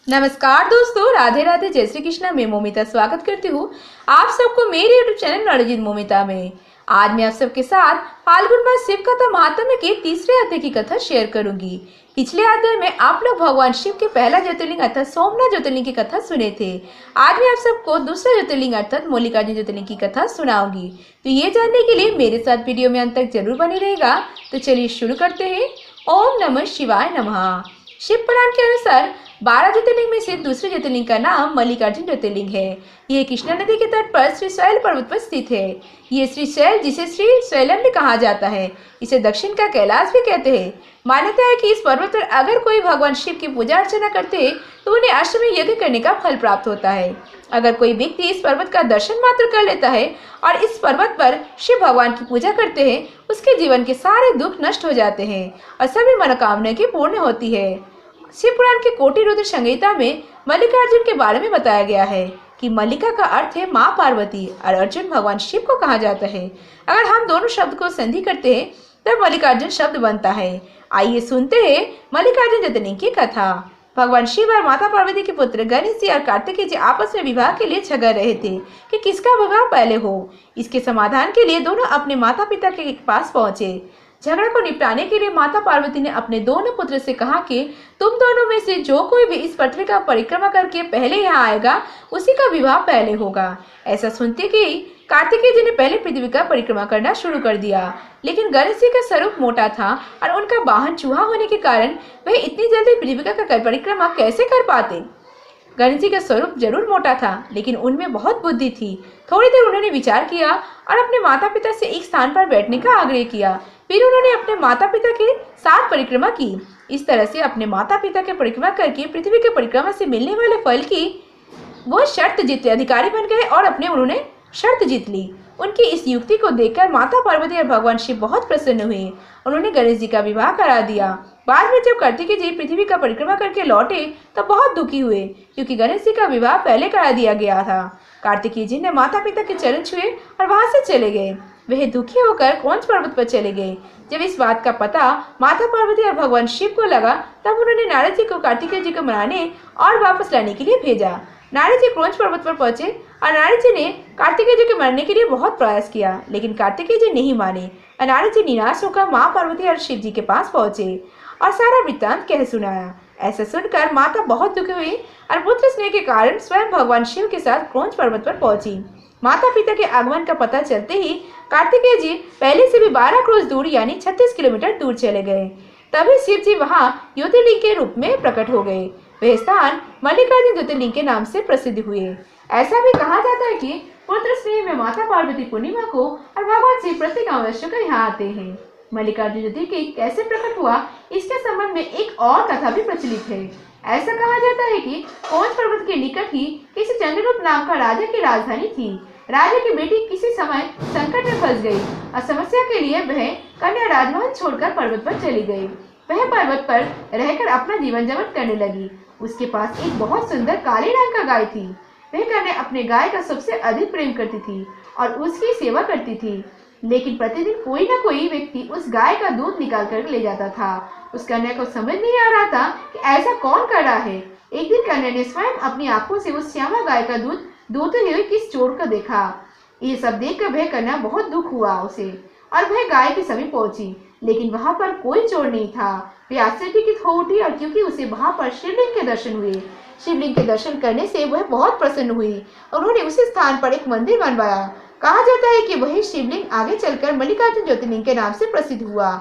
नमस्कार दोस्तों, राधे राधे, जय श्री कृष्णा। मैं मोमिता स्वागत करती हूँ आप सबको मेरे यूट्यूब चैनल नॉलेज मोमिता में। आज मैं आप सबके साथ फाल्गुन मास शिव कथा महात्म्य के तीसरे अध्याय की कथा शेयर करूंगी। पिछले अध्याय में आप लोग भगवान शिव के पहला ज्योतिर्लिंग अर्थात सोमनाथ ज्योतिर्लिंग की कथा सुने थे। आज मैं आप सबको दूसरा ज्योतिर्लिंग अर्थात मल्लिकार्जुन ज्योतिर्लिंग की कथा सुनाऊंगी। तो ये जानने के लिए मेरे साथ वीडियो में अंत तक जरूर बने रहेगा। तो चलिए शुरू करते हैं। ओम नमः शिवाय नमः। शिव पुराण के अनुसार 12 ज्योतिर्लिंग में से दूसरे ज्योतिर्लिंग का नाम मल्लिकार्जुन ज्योतिर्लिंग है। यह कृष्णा नदी के तट पर श्रीशैल पर्वत पर स्थित है। ये श्रीशैल, जिसे श्री शैलम भी कहा जाता है, इसे दक्षिण का कैलाश भी कहते हैं। मान्यता है कि इस पर्वत पर अगर कोई भगवान शिव की पूजा अर्चना करते हैं तो उन्हें अश्वमेध यज्ञ करने का फल प्राप्त होता है। अगर कोई व्यक्ति इस पर्वत का दर्शन मात्र कर लेता है और इस पर्वत पर शिव भगवान की पूजा करते हैं, उसके जीवन के सारे दुख नष्ट हो जाते हैं और सभी मनोकामनाएं की पूर्ण होती है। शिव पुराण के कोटि रुद्र संहिता में मल्लिकार्जुन के बारे में बताया गया है कि मल्लिका का अर्थ है माँ पार्वती और अर्जुन भगवान शिव को कहा जाता है। अगर हम दोनों शब्द को संधि करते हैं तब मल्लिकार्जुन शब्द बनता है। आइए सुनते हैं मल्लिकार्जुन ज्योतिर्लिंग की कथा। भगवान शिव और माता पार्वती के पुत्र गणेश जी और कार्तिकेय जी आपस में विवाह के लिए झगड़ रहे थे कि किसका विवाह पहले हो। इसके समाधान के लिए दोनों अपने माता पिता के पास पहुंचे। झगड़ा को निपटाने के लिए माता पार्वती ने अपने दोनों पुत्र से कहा कि तुम दोनों में से जो कोई भी इस पृथ्वी का परिक्रमा करके पहले यहाँ आएगा उसी का विवाह पहले होगा। ऐसा सुनते ही कार्तिकेय जी ने पहले पृथ्वी का परिक्रमा करना शुरू कर दिया, लेकिन गणेश जी का स्वरूप मोटा था और उनका वाहन चूहा होने के कारण वह इतनी जल्दी पृथ्वी का परिक्रमा कैसे कर पाते। गणेश जी का स्वरूप जरूर मोटा था, लेकिन उनमें बहुत बुद्धि थी। थोड़ी देर उन्होंने विचार किया और अपने माता पिता से एक स्थान पर बैठने का आग्रह किया। फिर उन्होंने अपने माता पिता के साथ परिक्रमा की। इस तरह से अपने माता पिता के परिक्रमा करके पृथ्वी के परिक्रमा से मिलने वाले फल की वो शर्त जीतने अधिकारी बन गए और उन्होंने शर्त जीत ली। उनकी इस युक्ति को देखकर माता पार्वती और भगवान शिव बहुत प्रसन्न हुए। उन्होंने गणेश जी का विवाह करा दिया। बाद में जब कार्तिकेय जी पृथ्वी का परिक्रमा करके लौटे तब बहुत दुखी हुए, क्योंकि गणेश जी का विवाह पहले करा दिया गया था। कार्तिकेय जी ने माता पिता के चरण छुए और वहां से चले गए। वह दुखी होकर कौंच पर्वत पर चले गए। जब इस बात का पता माता पार्वती और भगवान शिव को लगा तब उन्होंने नारद जी को कार्तिकेय जी को मनाने और वापस लाने के लिए भेजा। नारद जी क्रोंच पर्वत पर पहुंचे और नारद जी ने कार्तिकेय जी के मरने के लिए बहुत प्रयास किया, लेकिन कार्तिकेय जी नहीं माने। नारद जी निराश होकर माँ पार्वती और शिव जी के पास पहुंचे और सारा वृत्तांत कह सुनाया। ऐसा सुनकर माता बहुत दुखी हुई और पुत्र स्नेह के कारण स्वयं भगवान शिव के साथ क्रोंच पर्वत पर पहुंची। माता पिता के आगमन का पता चलते ही कार्तिकेय जी पहले से भी 12 क्रोश दूर यानी 36 किलोमीटर दूर चले गए। तभी शिव जी वहां ज्योतिर्लिंग के रूप में प्रकट हो गए। वह स्थान मल्लिकार्जुन ज्योतिर्लिंग के नाम से प्रसिद्ध हुए। ऐसा भी कहा जाता है कि पुत्र स्नेह में माता पार्वती पूर्णिमा को और भगवान शिव प्रत्येक अमावस्या को यहाँ आते हैं। मल्लिकार्जुन ज्योतिर्लिंग कैसे प्रकट हुआ, इसके संबंध में एक और कथा भी प्रचलित है। ऐसा कहा जाता है कि कौंच पर्वत के निकट ही किसी चंद्रगुप्त नाम का राजा की राजधानी थी। राजा की बेटी किसी समय संकट में फंस गई और समस्या के लिए वह कन्या राजमहल छोड़कर पर्वत पर चली गई। वह पर्वत पर रहकर अपना जीवन यापन करने लगी। उसके पास एक बहुत सुंदर काले रंग का गाय थी। वह कन्या अपने गाय का सबसे अधिक प्रेम करती थी और उसकी सेवा करती थी, लेकिन प्रतिदिन कोई न कोई व्यक्ति उस गाय का दूध निकाल कर ले जाता था। उस कन्या को समझ नहीं आ रहा था कि ऐसा कौन कर रहा है। एक दिन कन्या ने स्वयं अपनी आंखों से उस श्यामा गाय का दूध दूहते हुए किस चोर को देखा। ये सब देखकर वह कन्या बहुत दुख हुआ उसे और वह गाय के समीप पहुंची, लेकिन वहां पर कोई चोर नहीं था। वह आश्चर्यचकित हो उठी और क्योंकि उसे वहां पर शिवलिंग के दर्शन हुए। शिवलिंग के दर्शन करने से वह बहुत प्रसन्न हुई। उन्होंने उसी स्थान पर एक मंदिर बनवाया। कहा जाता है कि वही शिवलिंग आगे चलकर मल्लिकार्जुन ज्योतिर्लिंग के नाम से प्रसिद्ध हुआ।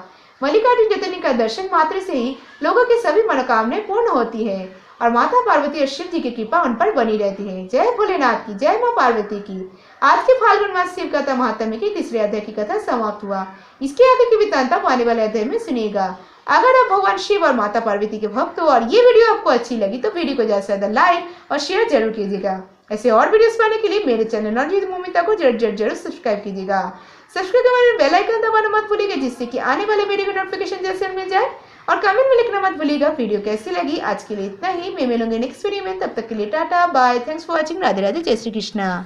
मल्लिकार्जुन ज्योतिर्लिंग का दर्शन मात्र से ही लोगों की सभी मनोकामनाएं पूर्ण होती है और माता पार्वती और शिव जी की कृपा उन पर बनी रहती है। जय भोलेनाथ की, जय माँ पार्वती की। आज के फाल्गुन मास शिव कथा महात्म्य की तीसरे अध्याय की कथा समाप्त हुआ। इसके आगे की वृत्तांत आने वाले अध्याय में सुनिएगा। अगर आप भगवान शिव और माता पार्वती के भक्त हो और ये वीडियो आपको अच्छी लगी तो वीडियो को ज्यादा से ज्यादा लाइक और शेयर जरूर कीजिएगा। ऐसे और वीडियोस पाने के लिए मेरे चैनल नॉलेज मोमिता को जरूर सब्सक्राइब कीजिएगा। सब्सक्राइब के बाद बेल आइकन दबाना मत भूलिएगा, जिससे कि आने वाले वीडियो की नोटिफिकेशन जैसे मिल जाए। और कमेंट में लिखना मत भूलिएगा वीडियो कैसी लगी। आज के लिए इतना ही। मैं मिलूंगी नेक्स्ट वीडियो में, तब तक के लिए tata bye. Thanks for watching. Radhe Radhe, जय श्री कृष्णा।